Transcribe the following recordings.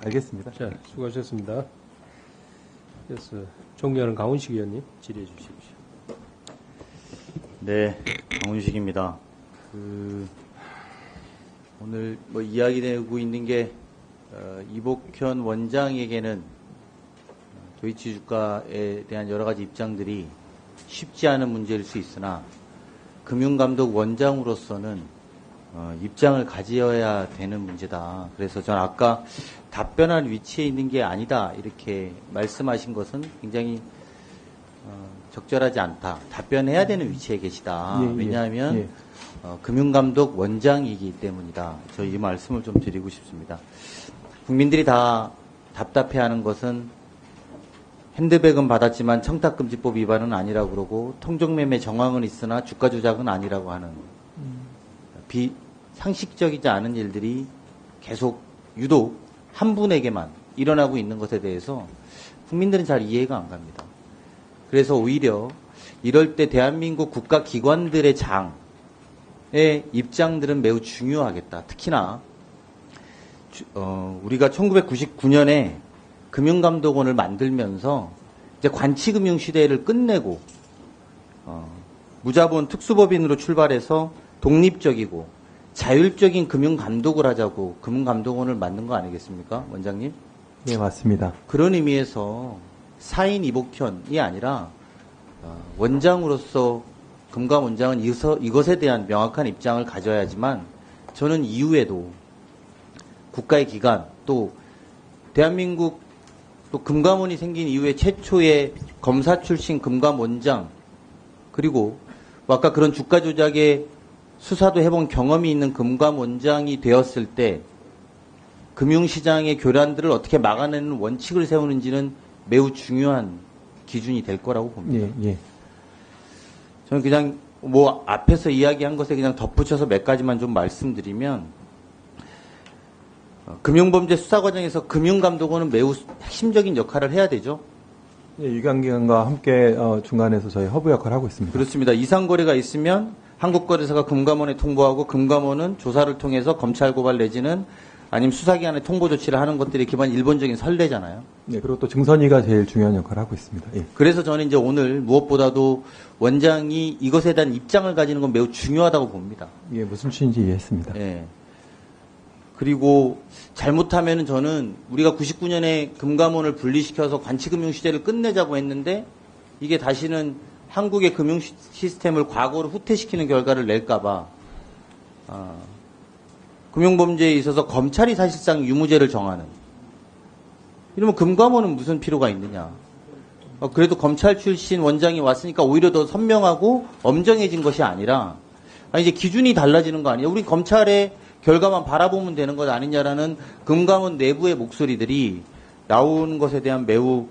알겠습니다. 자, 수고하셨습니다. 그래서 존경하는 강훈식 의원님 질의해 주십시오. 네, 강훈식입니다. 오늘 이야기되고 있는 게 이복현 원장에게는 도이치 주가에 대한 여러 가지 입장들이 쉽지 않은 문제일 수 있으나 금융감독 원장으로서는 입장을 가져야 되는 문제다. 그래서 저는 아까 답변할 위치에 있는 게 아니다 이렇게 말씀하신 것은 굉장히 적절하지 않다. 답변해야 되는 위치에 계시다. 왜냐하면 금융감독 원장이기 때문이다. 저 이 말씀을 좀 드리고 싶습니다. 국민들이 다 답답해하는 것은 핸드백은 받았지만 청탁금지법 위반은 아니라고 그러고 통정매매 정황은 있으나 주가 조작은 아니라고 하는 비상식적이지 않은 일들이 계속 유독 한 분에게만 일어나고 있는 것에 대해서 국민들은 잘 이해가 안 갑니다. 그래서 오히려 이럴 때 대한민국 국가기관들의 장의 입장들은 매우 중요하겠다. 특히나 우리가 1999년에 금융감독원을 만들면서 이제 관치금융 시대를 끝내고 무자본 특수법인으로 출발해서 독립적이고 자율적인 금융감독을 하자고 금융감독원을 만든 거 아니겠습니까, 원장님? 네, 맞습니다. 그런 의미에서 사인 이복현이 아니라 원장으로서 금감원장은 이것에 대한 명확한 입장을 가져야지만 저는 이후에도 국가의 기관 또 대한민국 또 금감원이 생긴 이후에 최초의 검사 출신 금감원장 그리고 아까 그런 주가 조작에 수사도 해본 경험이 있는 금감원장이 되었을 때 금융시장의 교란들을 어떻게 막아내는 원칙을 세우는지는 매우 중요한 기준이 될 거라고 봅니다. 저는 그냥 앞에서 이야기한 것에 그냥 덧붙여서 몇 가지만 좀 말씀드리면 금융범죄 수사 과정에서 금융감독원은 매우 핵심적인 역할을 해야 되죠. 유관기관과 함께 중간에서 저희 허브 역할을 하고 있습니다. 그렇습니다. 이상거래가 있으면 한국거래소가 금감원에 통보하고 금감원은 조사를 통해서 검찰 고발 내지는 아니면 수사기관에 통보 조치를 하는 것들이 기본 일본적인 선례잖아요. 네, 그리고 또 증선위가 제일 중요한 역할을 하고 있습니다. 예. 그래서 저는 이제 오늘 무엇보다도 원장이 이것에 대한 입장을 가지는 건 매우 중요하다고 봅니다. 이게 무슨 취지인지 이해했습니다. 예. 그리고 잘못하면 저는 우리가 99년에 금감원을 분리시켜서 관치금융 시대를 끝내자고 했는데 이게 다시는 한국의 금융 시스템을 과거로 후퇴시키는 결과를 낼까봐 금융범죄에 있어서 검찰이 사실상 유무죄를 정하는 이러면 금감원은 무슨 필요가 있느냐. 그래도 검찰 출신 원장이 왔으니까 오히려 더 선명하고 엄정해진 것이 아니라 이제 기준이 달라지는 거 아니에요. 우리 검찰의 결과만 바라보면 되는 것 아니냐라는 금감원 내부의 목소리들이 나온 것에 대한 매우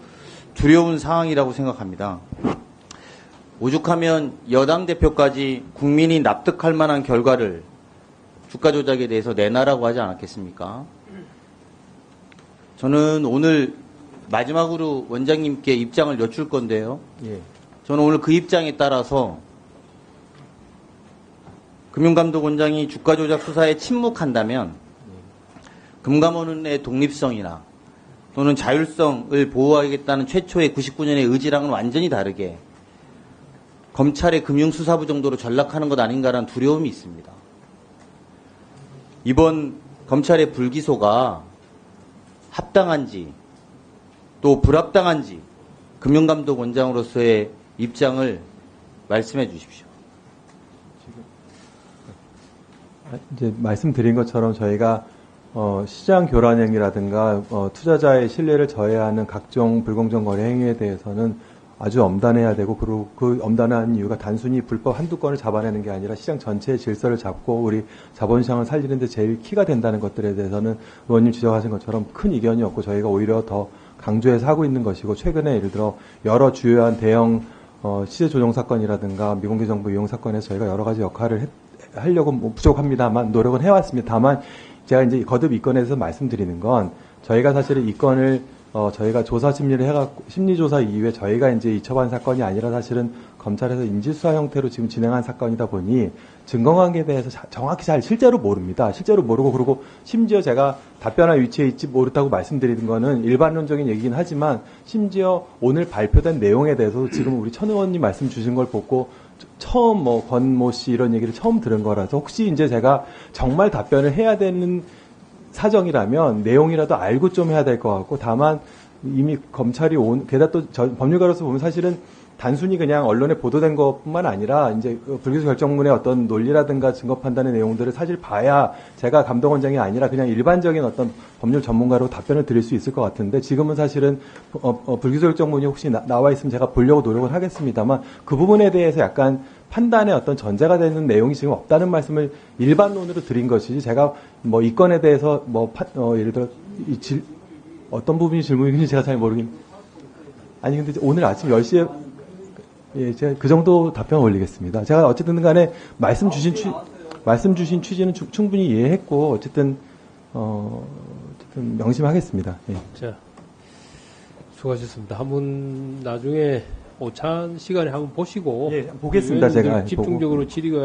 두려운 상황이라고 생각합니다. 오죽하면 여당 대표까지 국민이 납득할 만한 결과를 주가 조작에 대해서 내놔라고 하지 않았겠습니까? 저는 오늘 마지막으로 원장님께 입장을 여쭐 건데요. 저는 오늘 그 입장에 따라서 금융감독원장이 주가 조작 수사에 침묵한다면 금감원의 독립성이나 또는 자율성을 보호하겠다는 최초의 99년의 의지랑은 완전히 다르게 검찰의 금융수사부 정도로 전락하는 것 아닌가라는 두려움이 있습니다. 이번 검찰의 불기소가 합당한지 또 불합당한지 금융감독원장으로서의 입장을 말씀해 주십시오. 이제 말씀드린 것처럼 저희가 시장 교란 행위라든가 투자자의 신뢰를 저해하는 각종 불공정 거래 행위에 대해서는 아주 엄단해야 되고 그리고 그 엄단한 이유가 단순히 불법 한두 건을 잡아내는 게 아니라 시장 전체의 질서를 잡고 우리 자본시장을 살리는 데 제일 키가 된다는 것들에 대해서는 의원님 지적하신 것처럼 큰 이견이 없고 저희가 오히려 더 강조해서 하고 있는 것이고 최근에 예를 들어 여러 주요한 대형 시세 조정 사건이라든가 미공개 정보 이용 사건에서 저희가 여러 가지 역할을 하려고 부족합니다만 노력은 해왔습니다. 다만 제가 이제 거듭 이 건에서 말씀드리는 건 저희가 사실은 이 건을 저희가 조사 심리를 해갖고, 심리조사 이후에 저희가 이제 이첩한 사건이 아니라 사실은 검찰에서 인지수사 형태로 지금 진행한 사건이다 보니 증거관계에 대해서 정확히 잘 실제로 모릅니다. 실제로 모르고, 그리고 심지어 제가 답변할 위치에 있지 모르다고 말씀드리는 거는 일반론적인 얘기긴 하지만 심지어 오늘 발표된 내용에 대해서 지금 우리 천 의원님 말씀 주신 걸 보고 처음 권모 씨 이런 얘기를 처음 들은 거라서 혹시 이제 제가 정말 답변을 해야 되는 사정이라면 내용이라도 알고 좀 해야 될 것 같고, 다만 이미 검찰이 게다가 또 법률가로서 보면 사실은 단순히 그냥 언론에 보도된 것뿐만 아니라 이제 불기소 결정문의 어떤 논리라든가 증거 판단의 내용들을 사실 봐야 제가 감독원장이 아니라 그냥 일반적인 어떤 법률 전문가로 답변을 드릴 수 있을 것 같은데, 지금은 사실은 불기소 결정문이 혹시 나와 있으면 제가 보려고 노력을 하겠습니다만 그 부분에 대해서 약간 판단의 어떤 전제가 되는 내용이 지금 없다는 말씀을 일반론으로 드린 것이지, 제가 이 건에 대해서 예를 들어 어떤 부분이 질문인지 제가 잘 모르긴. 아니 근데 오늘 아침 10시에 제가 그 정도 답변 올리겠습니다. 제가 어쨌든 간에 말씀 주신 취지는 충분히 이해했고, 어쨌든 명심하겠습니다. 예. 자, 수고하셨습니다. 한번 나중에 오찬 시간에 한번 보시고 예, 보겠습니다. 제가 집중적으로 질의가